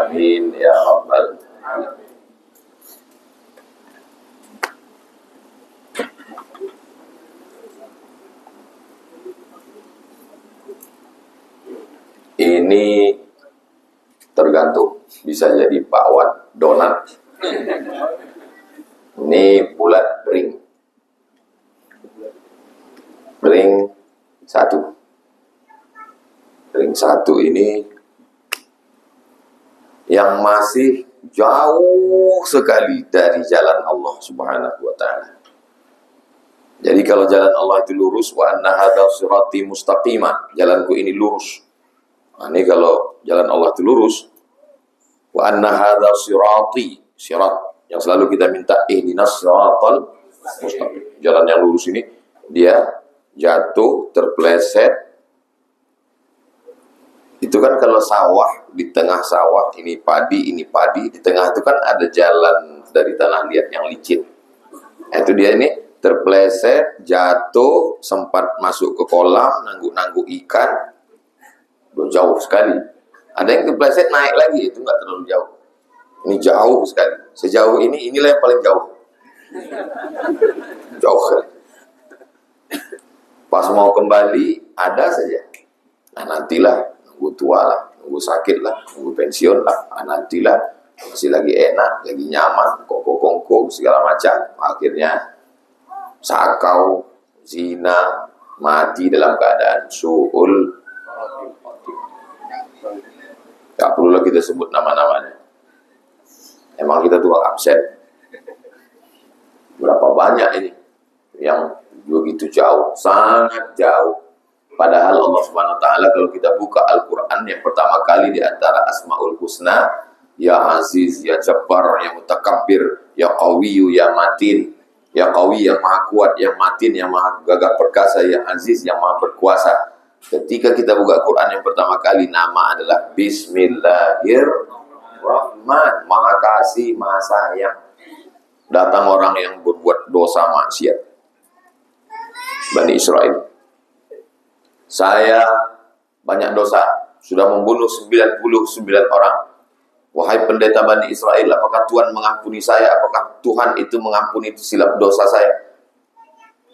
Amin ya rabbal alamin. Ini tergantung, bisa jadi bakwan, donat. Ini bulat ring satu. Ring satu ini yang masih jauh sekali dari jalan Allah Subhanahu wa ta'ala. Jadi kalau jalan Allah itu lurus, wa anna hadza sirati mustaqima, jalanku ini lurus. Nah, ini kalau jalan Allah itu lurus, wa anna hadza sirati, sirat yang selalu kita minta ihdinas siratal mustaqim. Jalan yang lurus ini dia jatuh, terpleset. Itu kan kalau sawah, di tengah sawah ini padi, di tengah itu kan ada jalan dari tanah liat yang licin. Nah, itu dia ini terpleset, jatuh, sempat masuk ke kolam, nangguk-nangguk ikan. Jauh sekali. Ada yang terpleset naik lagi, itu nggak terlalu jauh. Ini jauh sekali. Sejauh ini, inilah yang paling jauh. Jauh sekali. Pas mau kembali, ada saja. Nah, nantilah, nunggu tua lah, nunggu sakit lah, nunggu pensiun lah. Nah, nantilah, masih lagi enak, lagi nyaman, kongko-kongko, segala macam. Akhirnya, sakau, zina, mati dalam keadaan su'ul. Gak perlu kita sebut nama-namanya. Emang kita tukang absen. Berapa banyak ini yang begitu jauh, sangat jauh. Padahal Allah Subhanahu wa ta'ala kalau kita buka Al-Quran yang pertama kali di antara Asmaul Husna, Ya Aziz, Ya Jabbar, Ya Mutakabbir, Ya Qawiyu, Ya Matin. Ya Qawi yang maha kuat, yang Matin yang maha gagah perkasa, Ya Aziz yang maha berkuasa. Ketika kita buka Quran yang pertama kali, nama adalah Bismillahirrahman, maha kasih, maha sayang. Datang orang yang berbuat dosa maksiat, Bani Israel. Saya banyak dosa, sudah membunuh 99 orang. Wahai pendeta Bani Israel, apakah Tuhan mengampuni saya? Apakah Tuhan itu mengampuni silap dosa saya?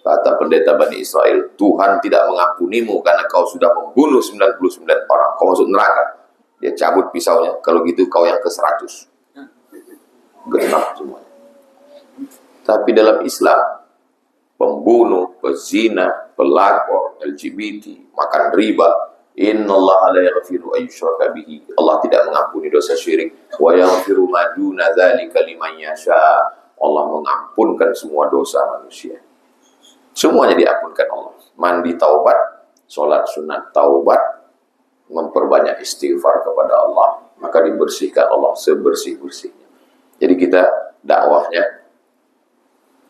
Kata pendeta Bani Israel, Tuhan tidak mengampunimu karena kau sudah membunuh 99 orang. Kau masuk neraka. Dia cabut pisaunya. Kalau gitu kau yang ke-100. Genap semuanya. Tapi dalam Islam, pembunuh, pezina, pelakor, LGBT, makan riba, innallaha la yaghfiru an yushraka bihi. Allah tidak mengampuni dosa syirik. Wa yaghfiru ma duna dzalika liman yasha. Allah mengampunkan semua dosa manusia. Semuanya diampunkan Allah. Mandi taubat, sholat sunat taubat, memperbanyak istighfar kepada Allah, maka dibersihkan Allah sebersih-bersihnya. Jadi kita dakwahnya,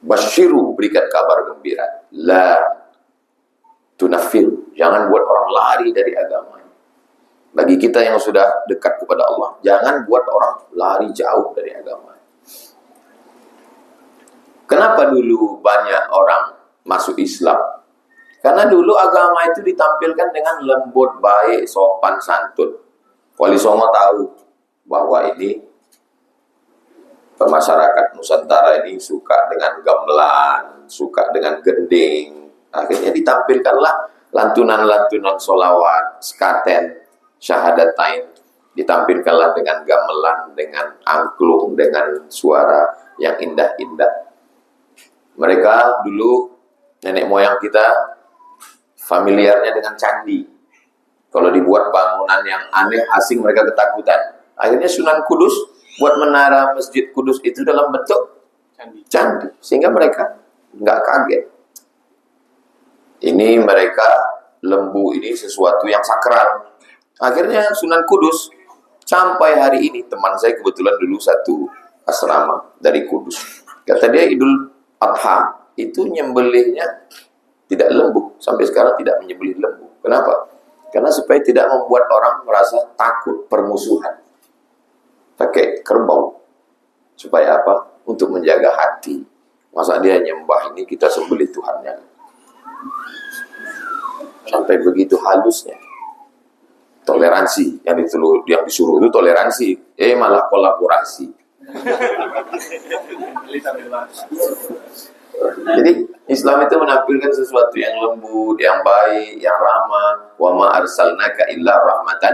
basyiru, berikan kabar gembira, la tunafil, jangan buat orang lari dari agama. Bagi kita yang sudah dekat kepada Allah, jangan buat orang lari jauh dari agama. Kenapa dulu banyak orang masuk Islam? Karena dulu agama itu ditampilkan dengan lembut, baik, sopan, santun. Wali Songo tahu bahwa ini masyarakat Nusantara ini suka dengan gamelan, suka dengan gending. Akhirnya ditampilkanlah lantunan-lantunan solawat, skaten, syahadatain. Ditampilkanlah dengan gamelan, dengan angklung, dengan suara yang indah-indah. Mereka dulu, nenek moyang kita, familiarnya dengan candi. Kalau dibuat bangunan yang aneh, asing, mereka ketakutan. Akhirnya Sunan Kudus buat menara Masjid Kudus itu dalam bentuk candi. Sehingga mereka nggak kaget. Ini mereka, lembu ini sesuatu yang sakral. Akhirnya Sunan Kudus, sampai hari ini, teman saya kebetulan dulu satu asrama dari Kudus. Kata dia Idul Adha itu nyembelihnya tidak lembu, sampai sekarang tidak menyembelih lembu. Kenapa? Karena supaya tidak membuat orang merasa takut permusuhan. Pakai kerbau. Supaya apa? Untuk menjaga hati. Masa dia nyembah ini kita sembelih Tuhannya. Sampai begitu halusnya. Toleransi yang disuruh itu toleransi, malah kolaborasi. Jadi Islam itu menampilkan sesuatu yang lembut, yang baik, yang ramah. Wa ma arsalnaka illa rahmatan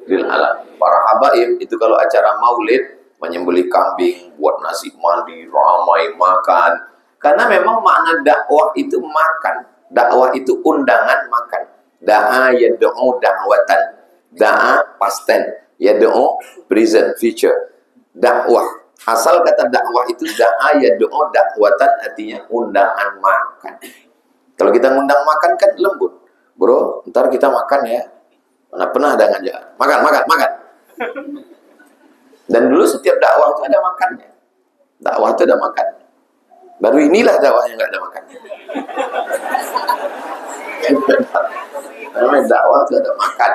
lil alamin. Para habaib itu kalau acara maulid menyembelih kambing, buat nasi mandi, ramai makan. Karena memang makna dakwah itu makan. Dakwah itu undangan makan. Da'a yad'u da'watan. Da'a past tense, yad'u present future. Dakwah, asal kata dakwah itu da'a yad'u da'watan, artinya undangan makan. Kalau kita ngundang makan kan lembut. Bro, ntar kita makan ya. Mana pernah ada ngajak. Makan. Dan dulu setiap dakwah itu ada makannya. Dakwah itu ada makan. Baru inilah dakwah yang nggak ada makannya. Namanya dakwah itu ada makan.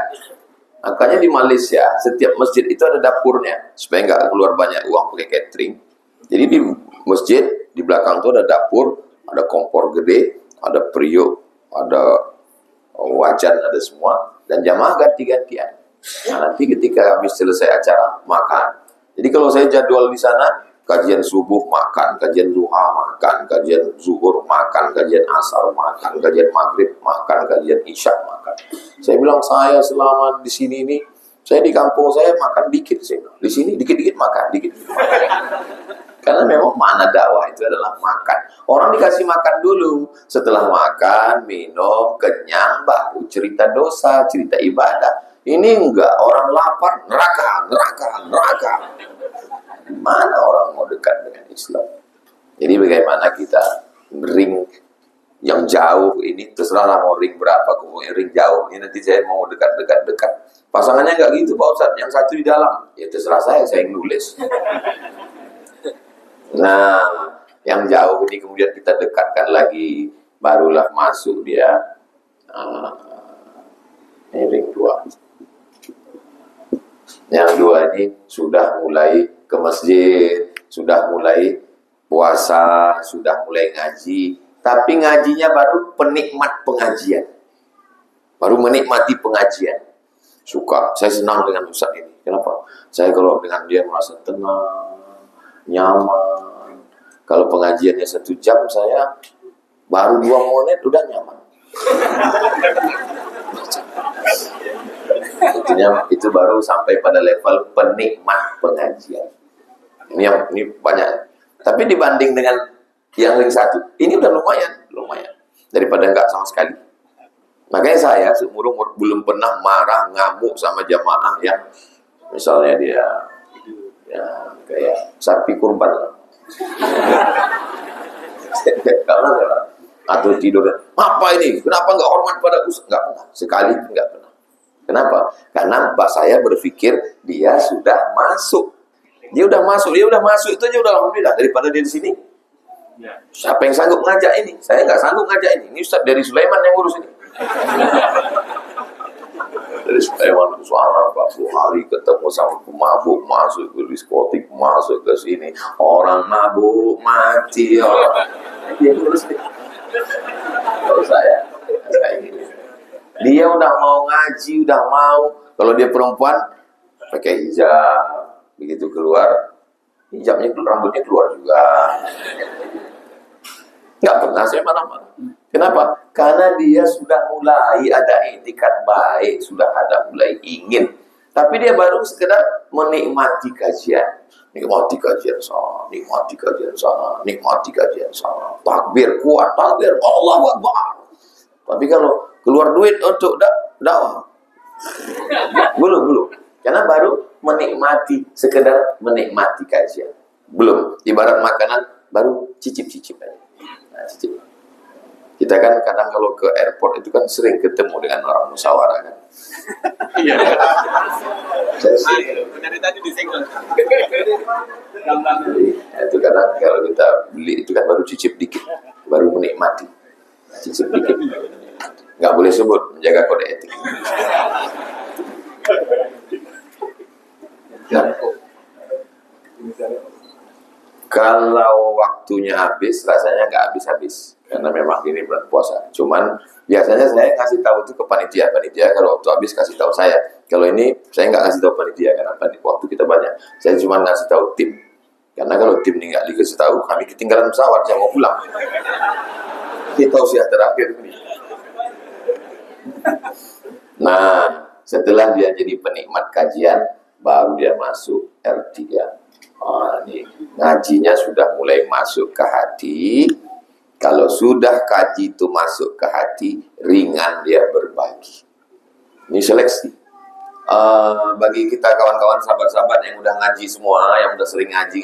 Makanya di Malaysia setiap masjid itu ada dapurnya supaya nggak keluar banyak uang pakai catering. Jadi di masjid di belakang itu ada dapur, ada kompor gede, ada periuk, ada wajan, ada semua, dan jamaah ganti-gantian. Nah, nanti ketika habis selesai acara makan. Jadi kalau saya jadwal di sana, kajian subuh makan, kajian duha makan, kajian zuhur makan, kajian asar makan, kajian maghrib makan, kajian isya makan. Saya bilang saya selama di sini ini, saya di kampung saya makan dikit sih. Di sini dikit-dikit makan, dikit-dikit makan. Karena memang makna dakwah itu adalah makan. Orang dikasih makan dulu, setelah makan, minum, kenyang, baru cerita dosa, cerita ibadah. Ini enggak, orang lapar, neraka. Mana orang mau dekat dengan Islam? Jadi bagaimana kita ring yang jauh ini, terserah mau ring berapa, kemudian ring jauh. Ini nanti saya mau dekat. Pasangannya enggak gitu Pak Ustadz, yang satu di dalam. Ya terserah saya yang nulis. Nah, yang jauh ini kemudian kita dekatkan lagi, barulah masuk dia. Ini ring 2. Yang 2 ini sudah mulai ke masjid, sudah mulai puasa, sudah mulai ngaji. Tapi ngajinya baru penikmat pengajian. Baru menikmati pengajian. Suka, saya senang dengan Ustaz ini. Kenapa? Saya kalau dengan dia merasa tenang, nyaman. Kalau pengajiannya 1 jam, saya baru 2 menit udah nyaman. Intinya itu baru sampai pada level penikmat pengajian. Ini banyak. Tapi dibanding dengan yang ring 1, ini udah lumayan daripada enggak sama sekali. Makanya saya seumur umur belum pernah marah ngamuk sama jamaah yang misalnya dia ya kayak sapi kurban lah. Atau tidur, apa ini? Kenapa enggak hormat pada Ustaz? Enggak pernah, sekali enggak pernah. Kenapa? Karena mbak saya berpikir dia sudah masuk. Dia udah masuk itu aja udah alhamdulillah, daripada dia di sini. Siapa yang sanggup ngajak ini? Saya nggak sanggup ngajak ini. Ini Ustaz dari Sulaiman yang ngurus ini. Dari Sulaiman soal 40 hari ketemu sama pemabuk, masuk ke diskotik, masuk ke sini. Orang mabuk mati. Dia ngurus nih. Kalau saya ini. Dia udah mau ngaji, udah mau. Kalau dia perempuan, pakai hijab. Begitu keluar, hijabnya, rambutnya keluar juga. Nggak pernah saya marah-marah. Kenapa? Karena dia sudah mulai ada etikat baik, sudah ada mulai ingin. Tapi dia baru sekedar menikmati kajian. Nikmati kajian sana, nikmati kajian sana, nikmati kajian sana. Takbir, kuat takbir, Allahu Akbar. Tapi kalau keluar duit untuk dakwah, belum. Karena baru menikmati, sekedar menikmati kajian. Belum, ibarat makanan, baru cicip-cicip aja. Nah, cicip. Kita kan kadang kalau ke airport itu kan sering ketemu dengan orang musyawarah kan. Iya. Dari tadi disenggol. Itu kadang kalau kita beli itu kan baru cicip dikit, baru menikmati. Cicip dikit. Nggak boleh sebut, menjaga kode etik. Kalau waktunya habis, rasanya nggak habis-habis. karena memang ini bulan puasa. Cuman biasanya saya kasih tahu itu ke panitia kalau waktu habis kasih tahu saya. Kalau ini saya nggak kasih tahu panitia karena waktu kita banyak. Saya cuma kasih tahu tim. Karena kalau tim ini nggak dikasih tahu, kami ketinggalan pesawat, saya mau pulang. Kita usia terakhir ini. Nah, setelah dia jadi penikmat kajian, baru dia masuk R3. Ini ngajinya sudah mulai masuk ke hati. Kalau sudah kaji itu masuk ke hati, ringan dia berbagi. Ini seleksi. Bagi kita kawan-kawan sahabat-sahabat yang udah ngaji semua, yang udah sering ngaji,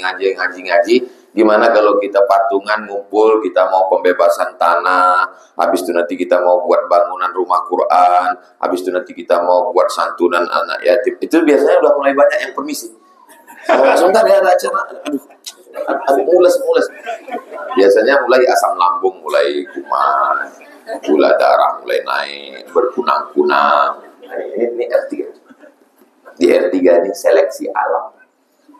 gimana kalau kita patungan ngumpul, kita mau pembebasan tanah, habis itu nanti kita mau buat bangunan rumah Quran, habis itu nanti kita mau buat santunan anak yatim. Itu biasanya udah mulai banyak yang permisi. Sebentar ya, ada acara. Aduh, mules. Biasanya mulai asam lambung mulai kumat, gula darah mulai naik, berkunang-kunang. Ini R3. Di R3 ini seleksi alam.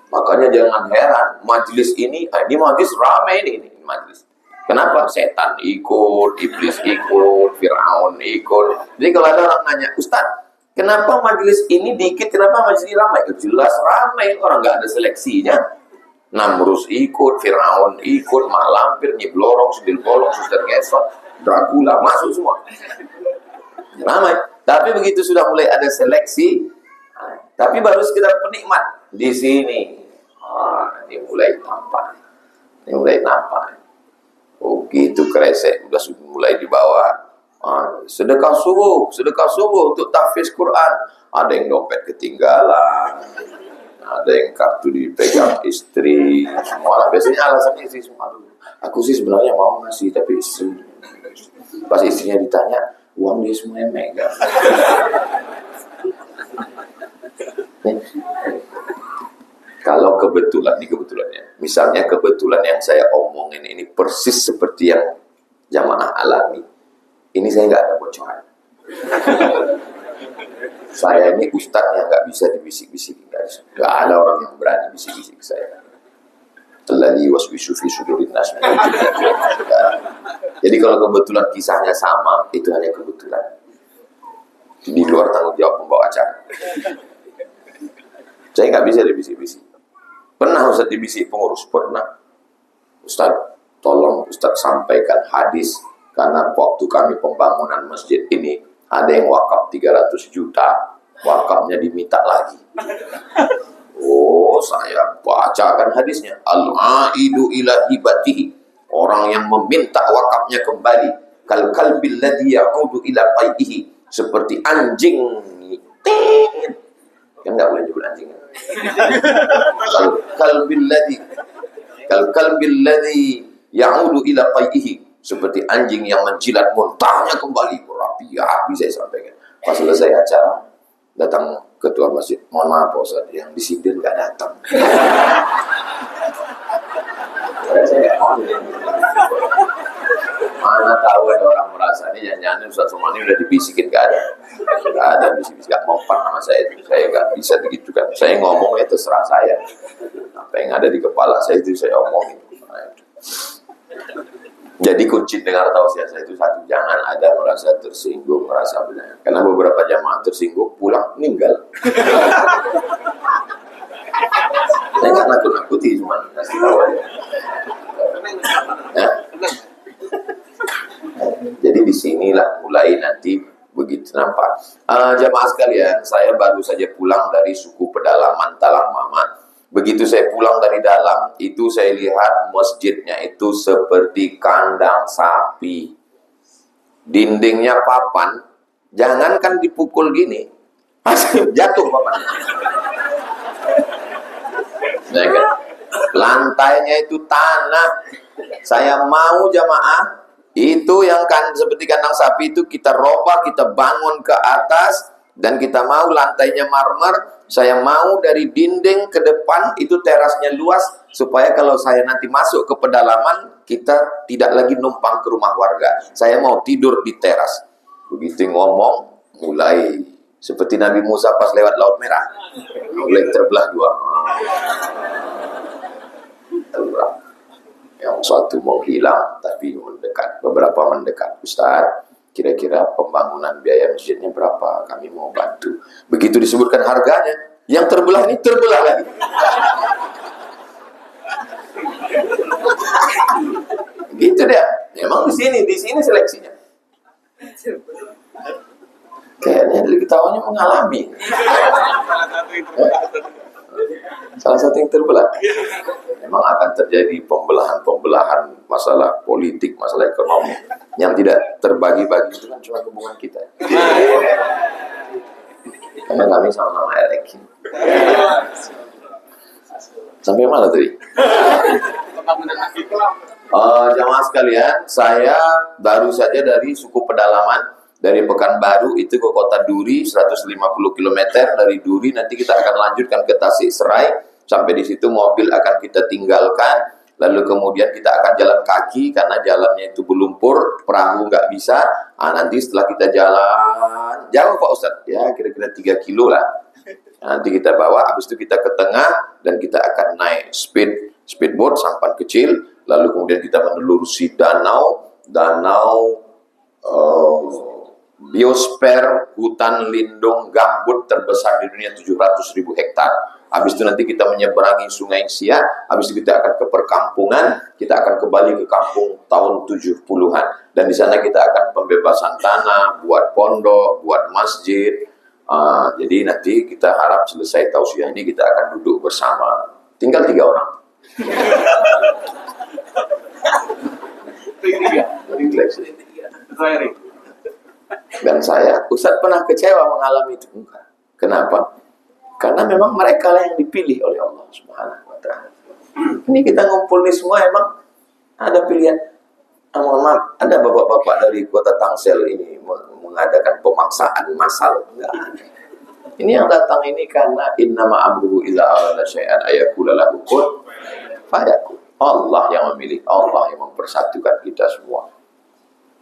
Makanya jangan heran, majelis ini majelis ramai ini majelis. Kenapa? Setan ikut, iblis ikut, Fir'aun ikut. Jadi kalau ada orang nanya, Ustaz, kenapa majelis ini dikit, kenapa majelis ini ramai? Jelas ramai, orang nggak ada seleksinya. Namrus ikut, Fir'aun ikut, Mak Lampir, Nyi Blorong, Sudil Bolong, Suster Gesot, Dracula, masuk semua. Ramai. Tapi begitu sudah mulai ada seleksi, tapi baru sekedar penikmat di sini. Ini mulai nampak. Oh gitu kresek, udah mulai dibawa. Sedekah subuh untuk tahfiz Quran. Ada yang dompet ketinggalan, ada yang kartu dipegang istri, semua. Biasanya alasannya istri semua. Aku sih sebenarnya mau ngasih, tapi istri. Pas istrinya ditanya, uang dia semuanya megang. Kalau kebetulannya, misalnya kebetulan yang saya omongin ini persis seperti yang jamaah alami, ini saya nggak ada bocoran. Saya ini ustadz yang nggak bisa dibisik-bisik, nggak ada orang yang berani bisik-bisik ke saya. Alladzi yuwaswisu fi sudurin nas. Jadi kalau kebetulan kisahnya sama, itu hanya kebetulan. Di luar tanggung jawab pembawa acara. Saya nggak bisa dibisik-bisik. Pernah Ustaz dibisik pengurus? Pernah. Ustaz, tolong Ustaz sampaikan hadis. Karena waktu kami pembangunan masjid ini, ada yang wakaf 300 juta. Wakafnya diminta lagi. Oh, saya bacakan hadisnya. Al-aidu ila hibatihi. Orang yang meminta wakafnya kembali. Kal kalbil ladzi ya'udu ila qaidihi. Seperti anjing. Kan nggak boleh nyebut anjing. Kal kalbil ladzi ya'udu ila qaidihi. Seperti anjing yang menjilat muntahnya kembali. Berapi-api saya sampaikan. Pas selesai acara, datang ketua masjid, mohon maaf Ustaz, yang disiplin nggak datang. Saya mana tahu ada orang merasa ini nyanyi Ustaz Somani udah dibisikin, nggak ada bisik-bisik, nggak mempan sama saya nggak bisa begitu kan. Saya ngomong ya terserah saya, apa yang ada di kepala saya itu saya omongin. Jadi kunci dengar tausiah saya itu satu, jangan ada merasa tersinggung, merasa benar. Karena beberapa jamaah tersinggung pulang meninggal. Saya nggak nakut-nakuti, cuma kasih tahu aja. Ya? Jadi disinilah mulai nanti begitu nampak. Jamaah sekalian, saya baru saja pulang dari suku pedalaman Talang Mama. Begitu saya pulang dari dalam, itu saya lihat masjidnya itu seperti kandang sapi. Dindingnya papan, jangankan dipukul gini, jatuh papannya. Nah, kan? Lantainya itu tanah. Saya mau jamaah, itu yang kan seperti kandang sapi itu kita robah, kita bangun ke atas, dan kita mau lantainya marmer. Saya mau dari dinding ke depan itu terasnya luas, supaya kalau saya nanti masuk ke pedalaman, kita tidak lagi numpang ke rumah warga. Saya mau tidur di teras. Begitu ngomong, mulai seperti Nabi Musa pas lewat Laut Merah, mulai terbelah dua. Yang satu mau hilang, tapi tapi beberapa mendekat. Ustaz, kira-kira pembangunan biaya masjidnya berapa? Kami mau bantu. Begitu disebutkan harganya, yang terbelah ini terbelah lagi. Gitu dia. Memang di sini seleksinya. Kayaknya dari ketawanya mengalami. Salah satu yang terbelah. Memang akan terjadi pembelahan masalah politik, masalah ekonomi. Yang tidak terbagi-bagi itu kan cuma hubungan kita. Karena kami sama-sama elek. Sampai mana tadi? Jamaah sekalian, saya baru saja dari suku pedalaman, dari Pekanbaru itu ke Kota Duri 150 km. Dari Duri nanti kita akan lanjutkan ke Tasik Serai. Sampai di situ mobil akan kita tinggalkan. Lalu kemudian kita akan jalan kaki karena jalannya itu berlumpur, perahu nggak bisa. Nanti setelah kita jalan jauh Pak Ustadz, ya kira-kira 3 kilo lah. Nanti kita bawa, habis itu kita ke tengah dan kita akan naik speedboat sampan kecil. Lalu kemudian kita menelusuri danau biosfer, hutan lindung gambut terbesar di dunia 700.000 hektar. Habis itu nanti kita menyeberangi Sungai Siak. Habis itu kita akan ke perkampungan. Kita akan kembali ke kampung tahun 70-an. Dan di sana kita akan pembebasan tanah, buat pondok, buat masjid. Jadi nanti kita harap selesai tausiah ini kita akan duduk bersama. Tinggal 3 orang. Dan saya, Ustadz pernah kecewa mengalami itu. Enggak. Kenapa? Karena memang mereka lah yang dipilih oleh Allah Subhanahu wa Ta'ala. Ini kita ngumpul nih semua emang ada pilihan. Mohon maaf, ada bapak-bapak dari kota Tangsel ini mengadakan pemaksaan massal. Enggak ada. Ini yang datang ini karena innama amruhu idza arada syai'an ayaqula lahu kun fayakun. Allah yang memilih, Allah yang mempersatukan kita semua.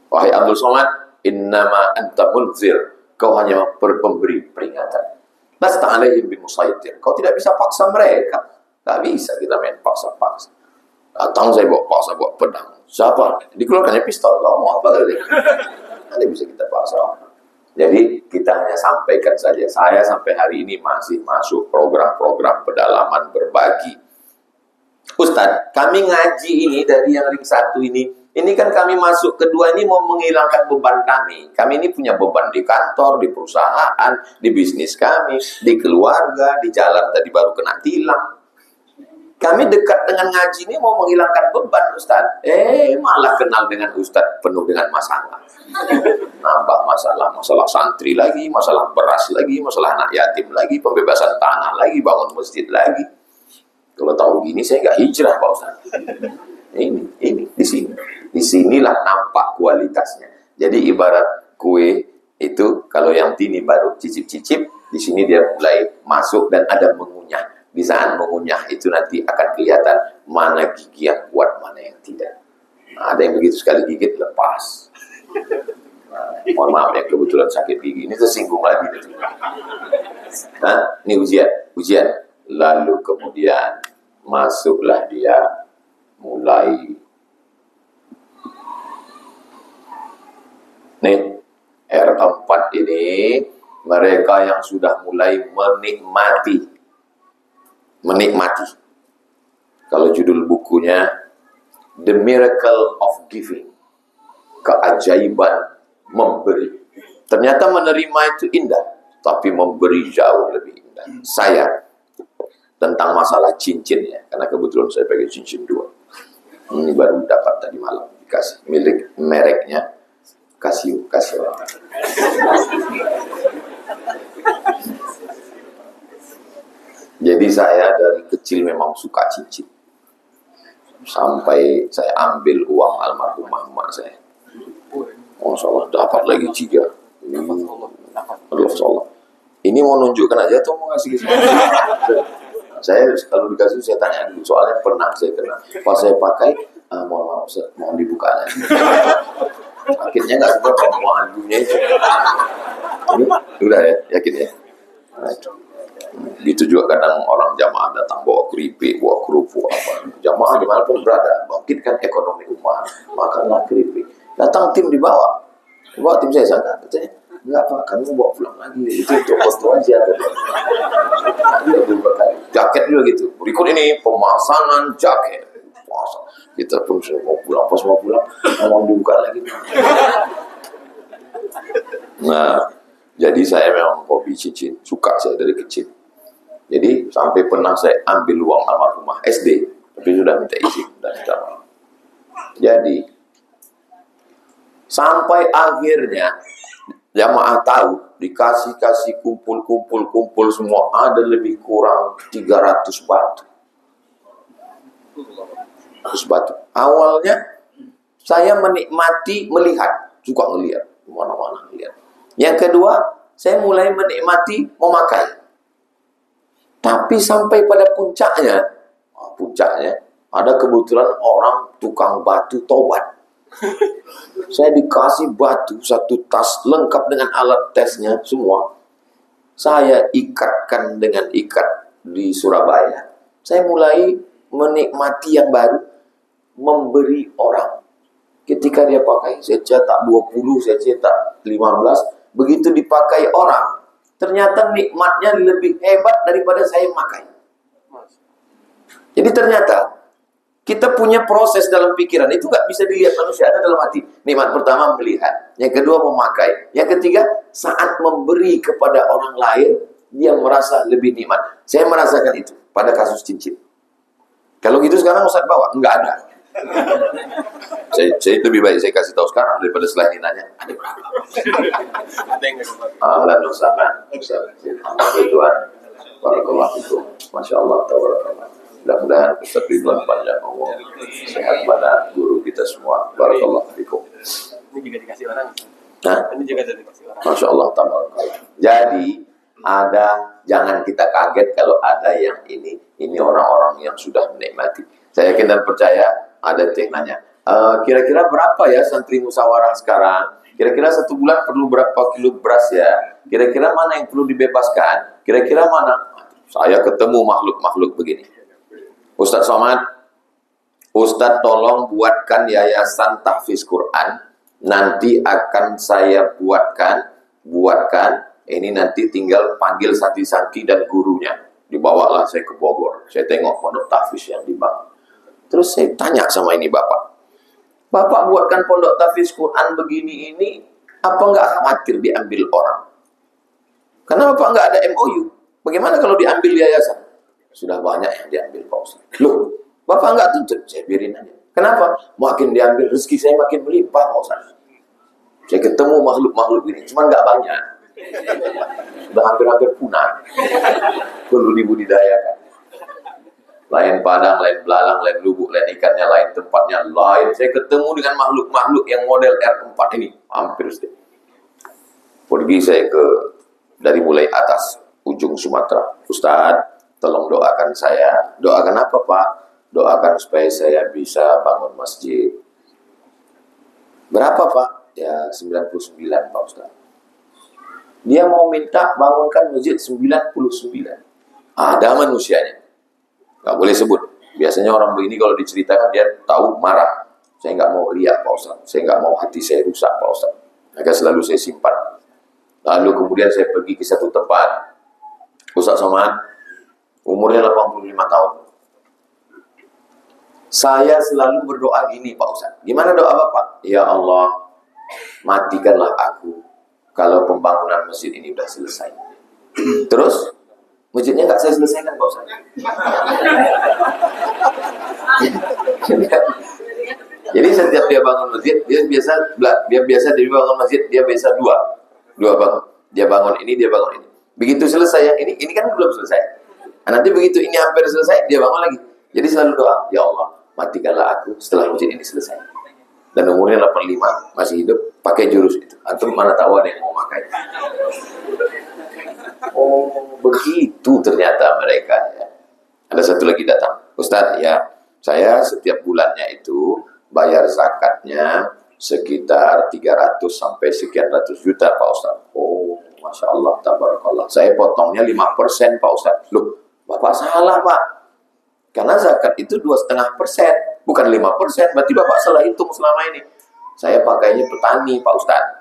Wahai Abdul Somad, innama anta munzir, kau hanya pemberi peringatan. Lasta alaihim bimusaitir, kau tidak bisa paksa mereka. Tak bisa kita main paksa-paksa. Datang saya bawa paksa, bawa pedang. Siapa? Dikeluarkannya pistol. Kau mau apa tadi? Tidak bisa kita paksa. Jadi kita hanya sampaikan saja. Saya sampai hari ini masih masuk program-program pedalaman berbagi. Ustadz, kami ngaji ini dari yang ring 1 ini. Ini kan kami masuk kedua ini mau menghilangkan beban kami. Kami ini punya beban di kantor, di perusahaan, di bisnis kami, di keluarga, di jalan tadi baru kena tilang. Kami dekat dengan ngaji ini mau menghilangkan beban Ustadz. Malah kenal dengan Ustadz penuh dengan masalah. Nambah masalah santri lagi, masalah beras lagi, masalah anak yatim lagi, pembebasan tanah lagi, bangun masjid lagi. Kalau tahu gini saya nggak hijrah Pak Ustadz. Ini di sini. Disinilah nampak kualitasnya. Jadi ibarat kue itu kalau yang tini baru cicip-cicip, di sini dia mulai masuk dan ada mengunyah. Di saat mengunyah itu nanti akan kelihatan mana gigi yang kuat, mana yang tidak. Nah, ada yang begitu sekali gigit lepas. Mohon maaf ya kebetulan sakit gigi ini tersinggung lagi. Ini ujian. Lalu kemudian masuklah dia mulai. Nih, R4 ini mereka yang sudah mulai menikmati. Kalau judul bukunya The Miracle of Giving, keajaiban memberi. Ternyata menerima itu indah, tapi memberi jauh lebih indah. Saya tentang masalah cincinnya, karena kebetulan saya pakai cincin 2. Ini baru dapat tadi malam dikasih, milik mereknya Casio. Jadi saya dari kecil memang suka cincin. Sampai saya ambil uang almarhumah emak saya. Masya Allah, dapat lagi 3. Allah. Ini mau nunjukkan aja atau mau ngasih? Saya kalau dikasih saya tanya dulu. Soalnya pernah saya kena. Pas saya pakai, mohon dibuka lagi. Akhirnya nggak sempat penguangan dunia itu. Ini udah ya, yakin ya. Nah, gitu juga kadang orang jamaah datang bawa keripik, bawa kerupuk apa. Jamaah dimanapun berada, bangkitkan ekonomi umat. makanlah keripik. Datang tim dibawa tim saya sana, katanya, enggak Pak, kami bawa pulang lagi, itu untuk foto aja. Jaket juga gitu, berikut ini pemasangan jaket. Kita pun mau pulang, pas mau pulang, mau dibuka lagi. Nah, jadi saya memang hobi cicin, suka saya dari kecil. Jadi sampai pernah saya ambil uang almarhumah SD, tapi sudah minta izin dan segala. Jadi sampai akhirnya jamaah tahu, dikasih kumpul semua, ada lebih kurang 300 batu. Awalnya saya menikmati melihat, suka ngelihat mana-mana ngelihat. Yang kedua, saya mulai menikmati memakai. Tapi sampai pada puncaknya ada kebetulan orang tukang batu tobat. Saya dikasih batu, satu tas lengkap dengan alat tesnya semua. Saya ikatkan dengan ikat di Surabaya. Saya mulai menikmati yang baru, memberi orang. Ketika dia pakai, saya cetak 20, saya cetak 15. Begitu dipakai orang, ternyata nikmatnya lebih hebat daripada saya makai. Jadi ternyata kita punya proses dalam pikiran, itu gak bisa dilihat manusia, ada dalam hati. Nikmat pertama melihat, yang kedua memakai, yang ketiga saat memberi kepada orang lain, dia merasa lebih nikmat. Saya merasakan itu pada kasus cincin. Kalau gitu sekarang Ustaz bawa, enggak ada. Saya lebih baik saya kasih tahu sekarang daripada setelah ini nanya ada berapa. Ahlan wa sahlan. Tuhan, barakallahu fikum. Masya Allah, tabarakallah. Mudah-mudahan Ustaz Ridwan panjang umur, sehat pada guru kita semua. Barakallahu fikum. Ini juga dikasih orang. Nah, ini juga dikasih orang. Masya Allah, tabarakallah. Jadi jangan kita kaget kalau ada yang ini orang-orang yang sudah menikmati. Saya yakin dan percaya ada yang nanya, kira-kira berapa ya santri musyawarah sekarang? Kira-kira 1 bulan perlu berapa kilo beras ya? Kira-kira mana yang perlu dibebaskan? Kira-kira mana? Saya ketemu makhluk-makhluk begini. Ustaz Somad, Ustaz tolong buatkan yayasan tahfiz Quran. Nanti akan saya buatkan. Ini nanti tinggal panggil santri-santri dan gurunya. Dibawalah saya ke Bogor. Saya tengok pondok tahfiz yang dibangun. Terus saya tanya sama ini Bapak buatkan pondok tahfiz Quran begini ini, apa nggak khawatir diambil orang? Karena Bapak nggak ada MOU. Bagaimana kalau diambil yayasan? Sudah banyak yang diambil Pak Ustaz. Loh, Bapak nggak tuntut? Saya biarin aja. Kenapa? Makin diambil rezeki saya makin melimpah Pak Ustaz. Saya ketemu makhluk-makhluk ini, cuma nggak banyak. Sudah hampir-hampir punah. Perlu dibudidayakan. Lain padang, lain belalang, lain lubuk, lain ikannya, lain tempatnya, lain. Saya ketemu dengan makhluk-makhluk yang model R4 ini. Hampir setiap. Pergi saya dari mulai atas, ujung Sumatera. Ustaz, tolong doakan saya. Doakan apa Pak? Doakan supaya saya bisa bangun masjid. Berapa Pak? Ya 99 Pak Ustaz. Dia mau minta bangunkan masjid 99. Ada manusianya. Nggak boleh sebut. Biasanya orang begini kalau diceritakan dia tahu marah. Saya nggak mau riak Pak Ustaz. Saya nggak mau hati saya rusak Pak Ustaz. Maka selalu saya simpan. Lalu kemudian saya pergi ke satu tempat. Ustaz Somad, umurnya 85 tahun. Saya selalu berdoa gini Pak Ustaz. Gimana doa Bapak? Ya Allah, matikanlah aku kalau pembangunan masjid ini sudah selesai. Terus masjidnya nggak saya selesaikan Pak Ustaz. Jadi setiap dia bangun masjid, dia biasa dia bangun masjid, dia biasa dua bangun. Dia bangun ini, dia bangun ini. Begitu selesai yang ini kan belum selesai. Nah, nanti begitu ini hampir selesai, dia bangun lagi. Jadi selalu doa, ya Allah, matikanlah aku setelah masjid ini selesai. Dan umurnya 85, masih hidup, pakai jurus itu. Antum mana tahu ada yang mau pakai. Oh, begitu ternyata mereka ya. Ada satu lagi datang. Ustaz, ya, saya setiap bulannya itu bayar zakatnya sekitar 300 sampai sekian ratus juta Pak Ustaz. Oh, Masya Allah, tabarakallah. Saya potongnya 5% Pak Ustaz. Loh, Bapak salah Pak. Karena zakat itu 2,5%. bukan 5%. Berarti Bapak salah hitung selama ini. Saya pakainya petani, Pak Ustadz.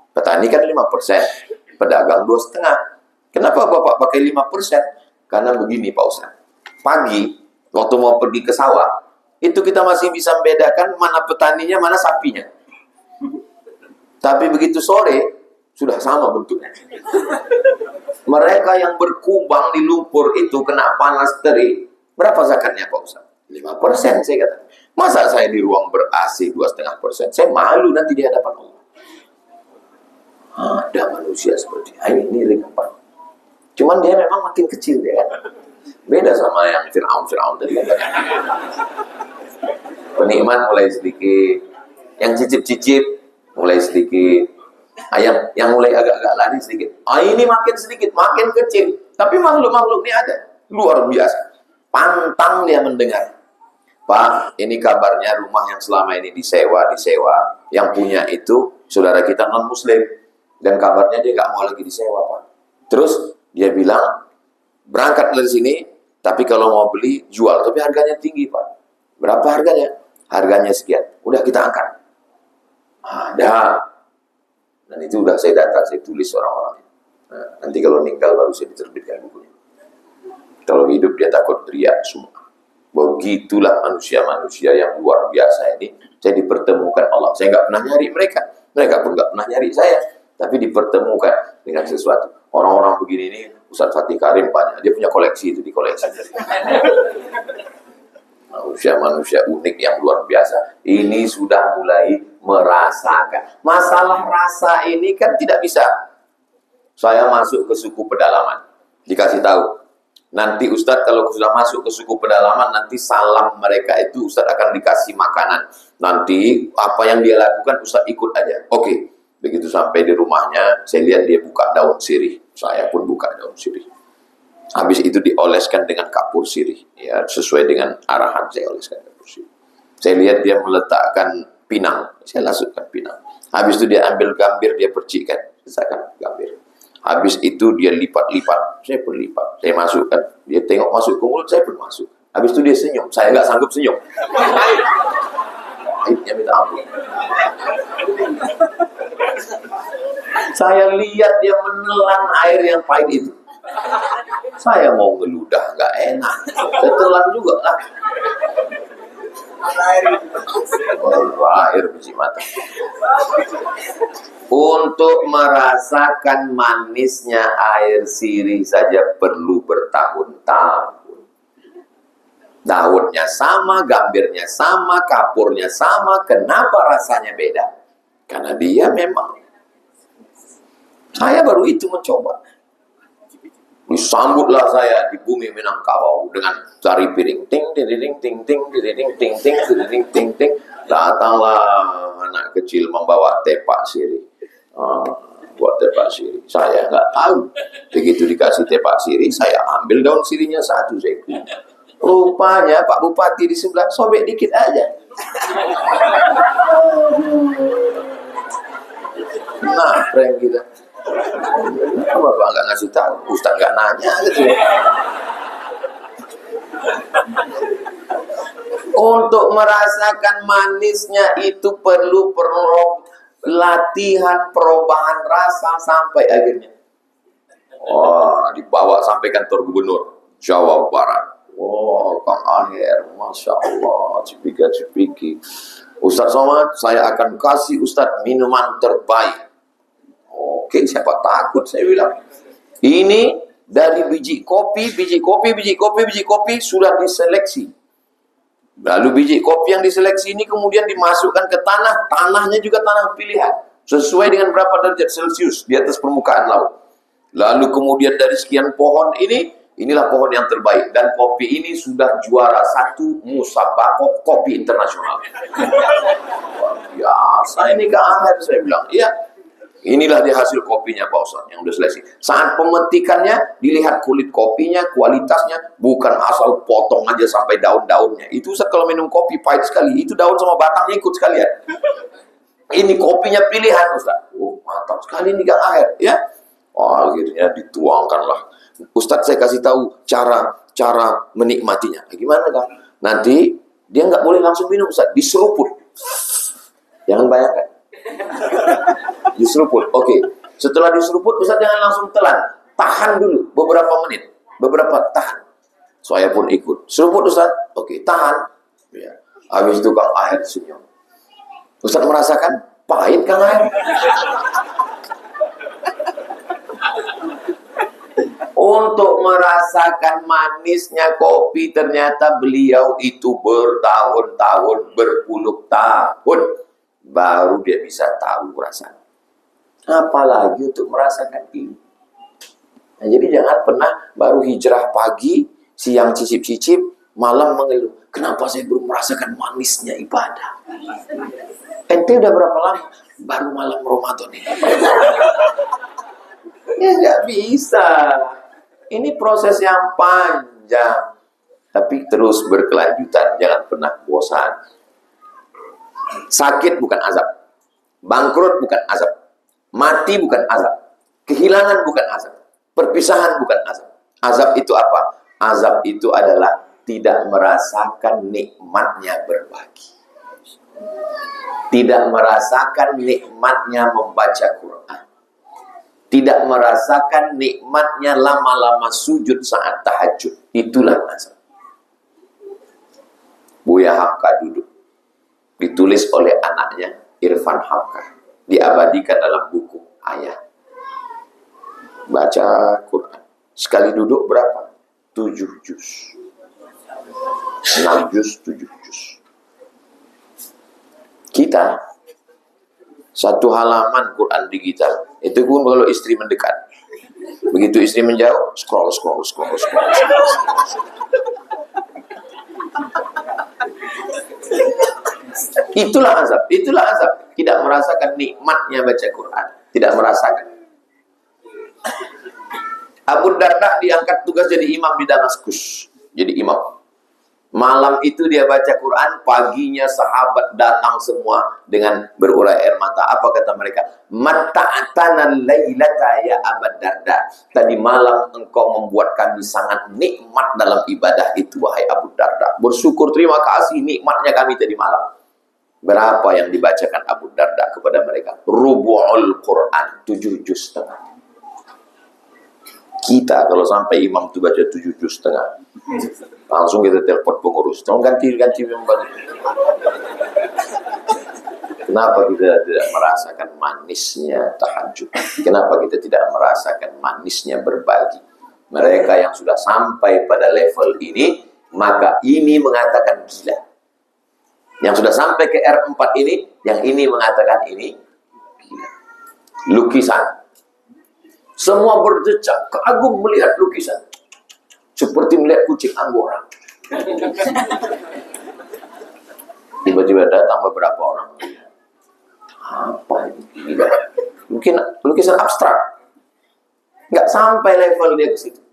Petani kan 5%, pedagang 2,5%. Kenapa Bapak pakai 5%? Karena begini Pak Ustadz. Pagi, waktu mau pergi ke sawah, itu kita masih bisa membedakan mana petaninya, mana sapinya. Tapi begitu sore, sudah sama bentuknya. Mereka yang berkubang di lumpur itu kena panas terik, berapa zakatnya Pak Ustaz? 5% saya kata. Masa saya di ruang ber-AC 2,5%? Saya malu nanti di hadapan Allah. Ada manusia seperti ini ringkapan. Cuman dia memang makin kecil ya kan. Beda sama yang Fir'aun tadi kan. Penikmat mulai sedikit, yang cicip-cicip mulai sedikit, yang mulai agak-agak lari sedikit. Ini makin sedikit, makin kecil. Tapi makhluk-makhluk ini ada. Luar biasa. Pantang dia mendengar. Pak, ini kabarnya rumah yang selama ini disewa. Yang punya itu saudara kita non-muslim. Dan kabarnya dia nggak mau lagi disewa, Pak. Terus dia bilang, berangkat dari sini, tapi kalau mau beli, jual. Tapi harganya tinggi, Pak. Berapa harganya? Harganya sekian. Udah kita angkat. Ada. Dan itu udah saya data, saya tulis orang-orang. Nah, nanti kalau meninggal baru saya diterbitkan bukunya. Kalau hidup dia takut teriak semua. Begitulah manusia-manusia yang luar biasa ini. Saya dipertemukan Allah. Saya nggak pernah nyari mereka. Mereka pun nggak pernah nyari saya. Tapi dipertemukan dengan sesuatu. Orang-orang begini ini, Ustaz Fatih Karim banyak. Dia punya koleksi itu, dikoleksi. Manusia-manusia unik yang luar biasa. Ini sudah mulai merasakan. Masalah rasa ini kan tidak bisa. Saya masuk ke suku pedalaman. Dikasih tahu. Nanti Ustadz kalau sudah masuk ke suku pedalaman, nanti salam mereka itu Ustadz akan dikasih makanan. Nanti apa yang dia lakukan Ustadz ikut aja. Oke. Begitu sampai di rumahnya, saya lihat dia buka daun sirih. Saya pun buka daun sirih. Habis itu dioleskan dengan kapur sirih. Ya, sesuai dengan arahan saya oleskan kapur sirih. Saya lihat dia meletakkan pinang. Saya masukkan pinang. Habis itu dia ambil gambir, dia percikkan. Saya gambir. Habis itu dia lipat-lipat. Saya pun lipat. Saya masukkan. Dia tengok masuk ke mulut, saya pun masuk. Habis itu dia senyum. Saya nggak sanggup senyum. Pahitnya minta ampun. Saya lihat dia menelan air yang pahit itu. Saya mau ngeludah, nggak enak. Saya telan juga lah. Air biji mata. Untuk merasakan manisnya air sirih saja perlu bertahun-tahun. Daunnya sama, gambirnya sama, kapurnya sama. Kenapa rasanya beda? Karena dia memang. Saya baru itu mencoba. Disambutlah saya di bumi Minangkabau dengan cari piring. Ting, ting, ting, ting, ting, ting, ting, ting, ting, ting, ting, ting. Datanglah anak kecil membawa tepak sirih. Buat tepak sirih. Saya nggak tahu. Begitu dikasih tepak sirih, saya ambil daun sirihnya satu. Saya rupanya Pak Bupati di sebelah sobek dikit aja. Nah, prank kita. Bapak nggak ngasih tahu, Ustaz nggak nanya gitu. Untuk merasakan manisnya itu perlu latihan perubahan rasa sampai akhirnya. Dibawa sampai kantor gubernur Jawa Barat. Kang Aher, Masya Allah, cipika-cipiki. Ustaz Somad, saya akan kasih Ustaz minuman terbaik. Oke, siapa takut, saya bilang. Ini dari biji kopi sudah diseleksi. Lalu biji kopi yang diseleksi ini kemudian dimasukkan ke tanah. Tanahnya juga tanah pilihan. Sesuai dengan berapa derajat Celcius di atas permukaan laut. Lalu kemudian dari sekian pohon ini, inilah pohon yang terbaik. Dan kopi ini sudah juara 1 musabakoh kopi internasional. Biasa ini Kang Ahmad, saya bilang. Iya. Inilah dia hasil kopinya Pak Ustaz yang udah seleksi. Saat pemetikannya dilihat kulit kopinya, kualitasnya, bukan asal potong aja sampai daun-daunnya. Itu Ustaz kalau minum kopi pahit sekali, itu daun sama batangnya ikut sekalian. Ini kopinya pilihan Ustaz. Mantap sekali nih Kang Aher, ya. Akhirnya dituangkanlah. Ustaz saya kasih tahu cara menikmatinya. Gimana Kang? Nanti Dia nggak boleh langsung minum, Ustaz. Diseruput. Jangan bayangkan. Diseruput. Oke. Setelah diseruput, Ustaz jangan langsung telan. Tahan dulu beberapa menit. Tahan. Saya pun ikut. Seruput, Ustaz. Oke, tahan. Ya. Habis itu Kang Aher senyum. Ustaz merasakan pahit Kang Aher. Untuk merasakan manisnya kopi, ternyata beliau itu bertahun-tahun, berpuluh tahun, baru dia bisa tahu rasanya. Apalagi untuk merasakan ini. Nah, jadi jangan pernah baru hijrah pagi, siang cicip-cicip, malam mengeluh. Kenapa saya belum merasakan manisnya ibadah? Ente udah berapa lama? Baru malam Ramadan ini. Ya nggak bisa. Ini proses yang panjang, tapi terus berkelanjutan. Jangan pernah bosan. Sakit bukan azab, bangkrut bukan azab, mati bukan azab, kehilangan bukan azab, perpisahan bukan azab. Azab itu apa? Azab itu adalah tidak merasakan nikmatnya berbagi, tidak merasakan nikmatnya membaca Quran, tidak merasakan nikmatnya lama-lama sujud saat tahajud. Itulah azab. Buya Hamka duduk. Ditulis oleh anaknya Irfan Hamka. Diabadikan dalam buku ayah. Baca Quran. Sekali duduk berapa? 7 juz. 6 juz, 7 juz. Kita satu halaman Quran digital. Itu pun kalau istri mendekat. Begitu istri menjauh, scroll. Itulah azab. Tidak merasakan nikmatnya baca Quran. Tidak merasakan. Abu Darda diangkat tugas jadi imam di Damaskus. Jadi imam. Malam itu dia baca Quran, paginya sahabat datang semua dengan berurai air mata. Apa kata mereka? Mata'atana lailata ya Abu Darda. Tadi malam engkau membuat kami sangat nikmat dalam ibadah itu, wahai Abu Darda. Bersyukur, terima kasih nikmatnya kami tadi malam. Berapa yang dibacakan Abu Darda kepada mereka? Rubu'ul Quran, 7 juz setengah. Kita kalau sampai imam itu baca 7 juz setengah, langsung kita telepon pengurus, tolong ganti membantu. Kenapa kita tidak merasakan manisnya tahajud? Kenapa kita tidak merasakan manisnya berbagi? Mereka yang sudah sampai pada level ini, maka ini mengatakan gila. Yang sudah sampai ke R4 ini, yang ini mengatakan ini gila. Lukisan. Semua berdecak, kagum melihat lukisan. Seperti melihat kucing Anggora. Tiba-tiba datang beberapa orang. Apa ini? Lukisan abstrak. Nggak sampai level dia ke situ.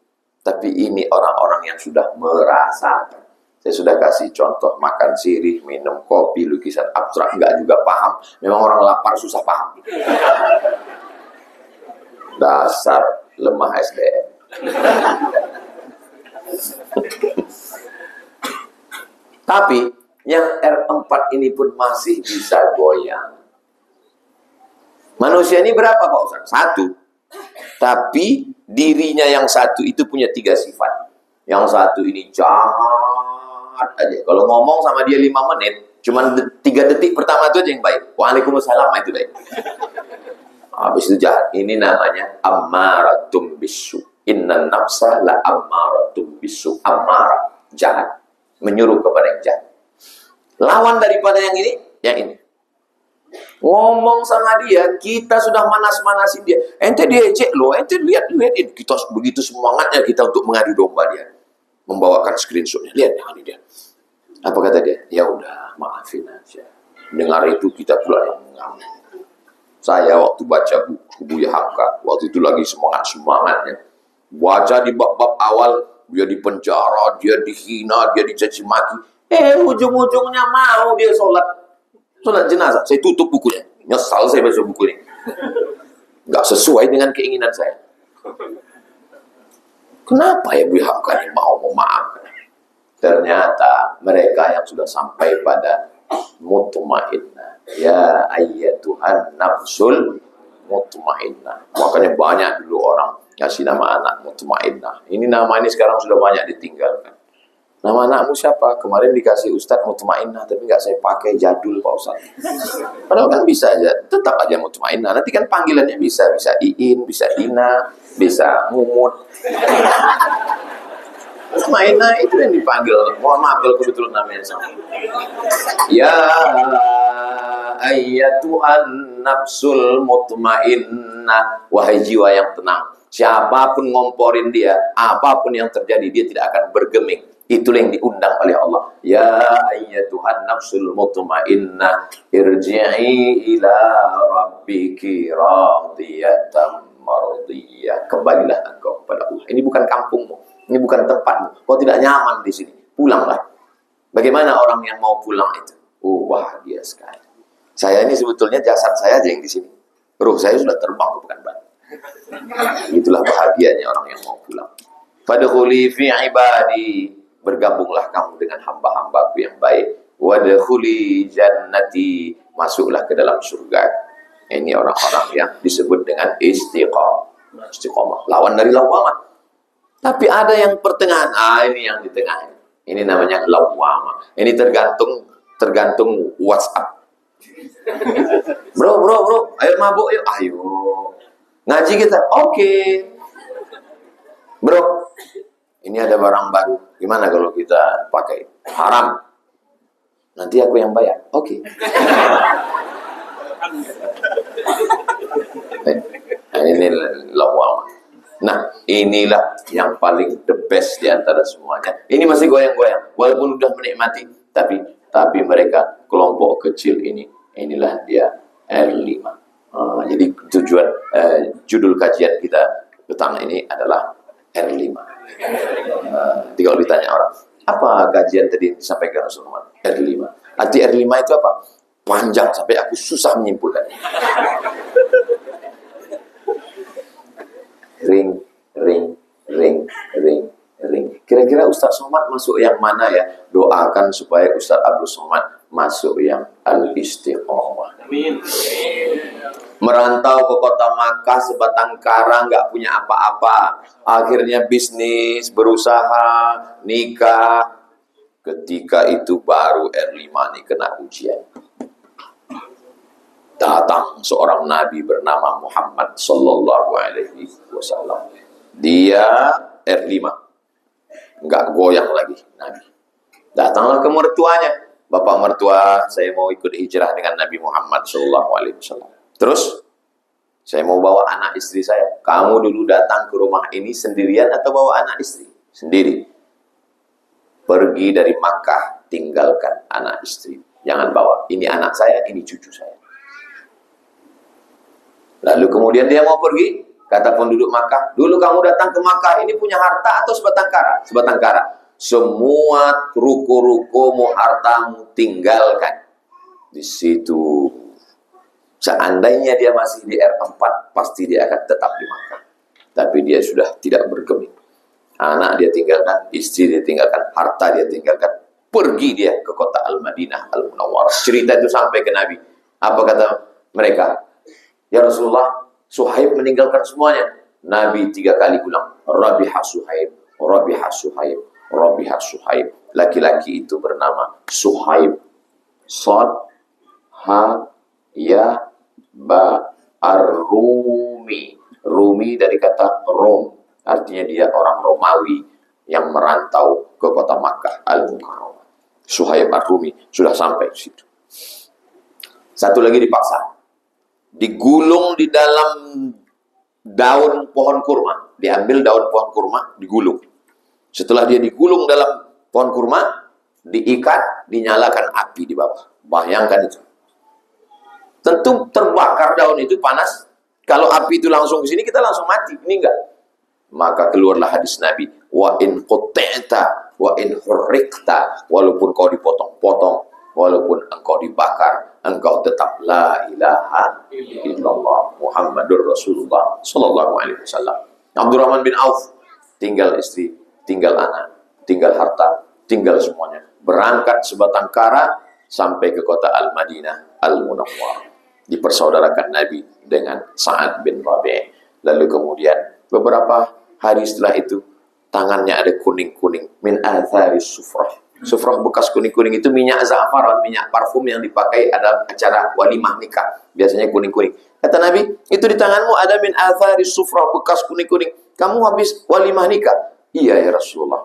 Tapi ini orang-orang yang sudah merasakan. Saya sudah kasih contoh makan sirih, minum kopi, lukisan abstrak. Nggak juga paham. Memang orang lapar susah paham. Dasar lemah SDM. Tapi yang R4 ini pun masih bisa goyang. Manusia ini berapa Pak Ustaz? 1. Tapi dirinya yang 1 itu punya 3 sifat. Yang 1 ini jahat aja. Kalau ngomong sama dia 5 menit, cuma 3 detik pertama itu aja yang baik. Waalaikumsalam, itu baik. Habis itu jahat. Ini namanya ammaratum bisu. Inna nafsa la ammaratum bisu. Ammara, jahat. Menyuruh kepada yang jahat. Lawan daripada yang ini, yang ini. Ngomong sama dia, kita sudah manas-manasin dia. Ente diejek loh, ente lihat. Kita begitu semangatnya kita untuk mengadu domba dia. Membawakan screenshotnya. Lihat, dia. Apa kata dia? Ya udah, maafin aja. Dengar itu kita pula yang mengambil. Saya waktu baca buku Buya Hamka, waktu itu lagi semangat-semangatnya. Baca di bab-bab awal, dia dipenjara, dia dihina, dia dicaci maki. Ujung-ujungnya mau dia sholat jenazah. Saya tutup bukunya. Nyesal saya baca buku ini. Nggak sesuai dengan keinginan saya. Kenapa ya Buya Hamka ini mau memaafkan? Ternyata mereka yang sudah sampai pada mutmainnah. Ya ayyatuhan nafsul mutmainnah. Makanya banyak dulu orang ngasih nama anak mutmainnah. Ini nama ini sekarang sudah banyak ditinggalkan. Nama anakmu siapa? Kemarin dikasih Ustadz mutmainnah, tapi nggak saya pakai, jadul Pak Ustadz. Padahal kan bisa aja, tetap aja mutmainnah. Nanti kan panggilannya bisa Iin, bisa Ina, bisa Mumut. Mutmainnah itu yang dipanggil. Mohon maaf kalau kebetulan namanya sama. Ya ayyatuhan nafsul mutmainnah. Wahai jiwa yang tenang. Siapapun ngomporin dia, apapun yang terjadi, dia tidak akan bergeming. Itulah yang diundang oleh Allah. Ya ayyatuhan nafsul mutmainnah, irji'i ila rabbiki radiyatan mardiyah. Kembalilah engkau kepada Allah. Ini bukan kampungmu, ini bukan tempatmu. Kau tidak nyaman di sini, pulanglah. Bagaimana orang yang mau pulang itu? Oh, bahagia sekali. Saya ini sebetulnya jasad saya aja yang di sini. Ruh saya sudah terbang ke Pekanbaru. Itulah bahagianya orang yang mau pulang. Fadkhuli fi ibadi, bergabunglah kamu dengan hamba-hambaku yang baik. Wadkhuli jannati, masuklah ke dalam surga. Ini orang-orang yang disebut dengan istiqamah. Istiqamah, lawan dari lawamah. Tapi ada yang pertengahan. Ini yang di tengah. Ini namanya lawamah. Ini tergantung WhatsApp. Bro, ayo mabuk yuk. Ayo. Ngaji kita, oke. Bro, ini ada barang baru. Gimana kalau kita pakai? Haram. Nanti aku yang bayar. Oke. Ini lawamah. Nah, inilah yang paling the best di antara semuanya. Ini masih goyang-goyang, walaupun sudah menikmati, tapi mereka kelompok kecil ini, inilah dia R5. Jadi tujuan judul kajian kita petang ini adalah R5. Jadi kalau ditanya orang, apa kajian tadi disampaikan Rasulullah? R5. Arti R5 itu apa? Panjang sampai aku susah menyimpulkan. Ring. Kira-kira Ustaz Somad masuk yang mana ya? Doakan supaya Ustaz Abdul Somad masuk yang al-istiqomah. Amin. Merantau ke kota Makkah sebatang kara, nggak punya apa-apa. Akhirnya bisnis, berusaha, nikah. Ketika itu baru R5 nih kena ujian. Datang seorang nabi bernama Muhammad sallallahu alaihi wasallam. Dia R5. Nggak goyang lagi nabi. Datanglah ke mertuanya. Bapak mertua, saya mau ikut hijrah dengan Nabi Muhammad sallallahu alaihi wasallam. Terus saya mau bawa anak istri saya. Kamu dulu datang ke rumah ini sendirian atau bawa anak istri? Sendiri. Pergi dari Makkah, tinggalkan anak istri. Jangan bawa. Ini anak saya, ini cucu saya. Lalu kemudian dia mau pergi. Kata penduduk Makkah, dulu kamu datang ke Makkah ini punya harta atau sebatang kara? Sebatang kara. Semua ruko-rukomu, hartamu tinggalkan. Di situ. Seandainya dia masih di R4, pasti dia akan tetap di Makkah. Tapi dia sudah tidak bergeming. Anak dia tinggalkan, istri dia tinggalkan, harta dia tinggalkan. Pergi dia ke kota Al-Madinah Al-Munawwarah. Cerita itu sampai ke Nabi. Apa kata mereka? Ya Rasulullah, Suhaib meninggalkan semuanya. Nabi 3 kali ulang. Rabiha Suhaib, Rabiha Suhaib, Rabiha Suhaib. Laki-laki itu bernama Suhaib. Sad, Ha, Ya, Ba, Ar-Rumi. Rumi dari kata Rom. Artinya dia orang Romawi yang merantau ke kota Makkah Al-Mukarramah. Suhaib Ar-Rumi sudah sampai di situ. Satu lagi dipaksa. Digulung di dalam daun pohon kurma. Diambil daun pohon kurma, digulung. Setelah dia digulung dalam pohon kurma, diikat, dinyalakan api di bawah. Bayangkan itu. Tentu terbakar daun itu panas. Kalau api itu langsung ke sini, kita langsung mati. Ini enggak. Maka keluarlah hadis Nabi. Wa in qut'ta, wa in hurrikta. Walaupun kau dipotong-potong, walaupun engkau dibakar, engkau tetap la ilaha illallah Muhammadur Rasulullah sallallahu alaihi wasallam. Abdurrahman bin Auf tinggal istri, tinggal anak, tinggal harta, tinggal semuanya. Berangkat sebatang kara sampai ke kota Al-Madinah Al-Munawwarah. Dipersaudarakan Nabi dengan Sa'ad bin Rabi'. Lalu kemudian beberapa hari setelah itu tangannya ada kuning-kuning, min athari sufrah. Sufrah bekas kuning-kuning itu minyak za'faran, minyak parfum yang dipakai ada acara walimah nikah. Biasanya kuning-kuning. Kata Nabi, itu di tanganmu ada min athari sufrah bekas kuning-kuning. Kamu habis walimah nikah? Iya ya Rasulullah.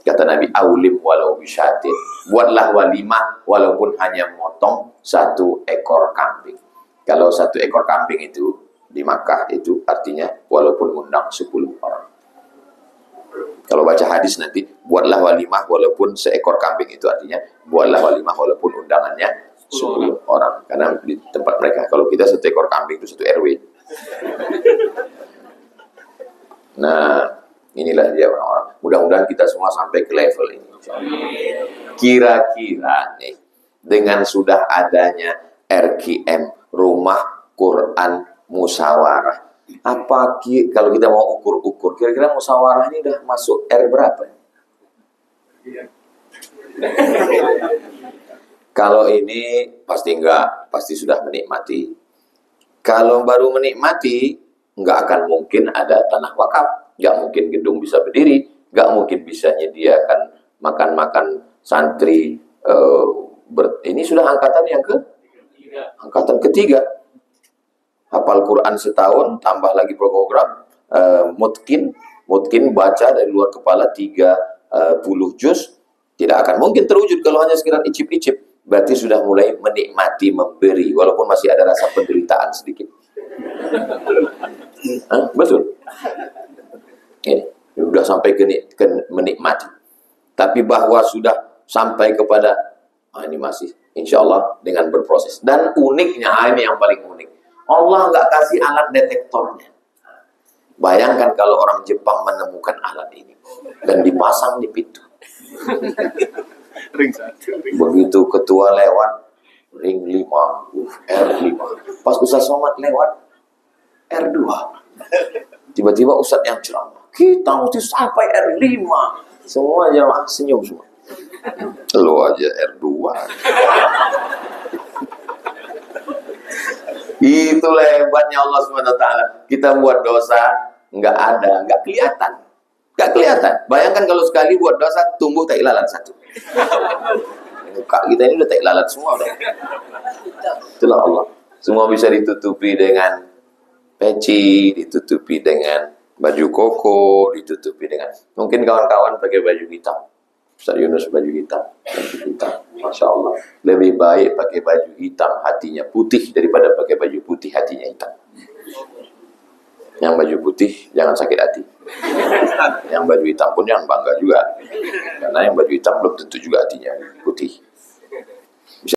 Kata Nabi, aulim walau bisyatin. Buatlah walimah walaupun hanya motong 1 ekor kambing. Kalau 1 ekor kambing itu di Makkah itu artinya walaupun undang 10 orang. Kalau baca hadis nanti, buatlah walimah walaupun seekor kambing, itu artinya buatlah walimah walaupun undangannya 10 orang. Karena di tempat mereka, kalau kita 1 ekor kambing itu 1 RW. Nah, inilah dia orang-orang. Mudah-mudahan kita semua sampai ke level ini. Kira-kira nih, dengan sudah adanya RQM, Rumah Quran Musyawarah, kalau kita mau ukur-ukur, kira-kira musyawarah ini udah masuk R berapa? Kalau ini pasti enggak, pasti sudah menikmati. Kalau baru menikmati, enggak akan mungkin ada tanah wakaf, enggak mungkin gedung bisa berdiri, enggak mungkin bisa menyediakan makan-makan santri. Ini sudah angkatan yang angkatan ketiga. Hafal Quran setahun, tambah lagi program mutkin baca dari luar kepala 30 juz, tidak akan mungkin terwujud kalau hanya sekedar icip-icip. Berarti sudah mulai menikmati memberi, walaupun masih ada rasa penderitaan sedikit. Betul. Ini sudah sampai ke menikmati. Tapi bahwa sudah sampai kepada ini masih, insya Allah dengan berproses. Dan uniknya, ini yang paling unik, Allah nggak kasih alat detektornya. Bayangkan kalau orang Jepang menemukan alat ini dan dipasang di pintu. Ring 1. Begitu ketua lewat, ring 5, R5. Pas Ustaz Somad lewat, R2. Tiba-tiba Ustaz yang ceramah, kita mesti sampai R5. Semua jamaah senyum semua. Lo aja R2. Itulah hebatnya Allah SWT. Kita buat dosa, nggak ada, nggak kelihatan. Nggak kelihatan. Bayangkan kalau sekali buat dosa, tumbuh tai lalat 1. Muka kita ini udah tai lalat semua. Udah. Itulah Allah. Semua bisa ditutupi dengan peci, ditutupi dengan baju koko, ditutupi dengan... Mungkin kawan-kawan pakai baju hitam. Ustaz Yunus baju hitam, Masya Allah. Lebih baik pakai baju hitam hatinya putih daripada pakai baju putih hatinya hitam. Yang baju putih jangan sakit hati. Yang baju hitam pun jangan bangga juga. Karena yang baju hitam belum tentu juga hatinya putih.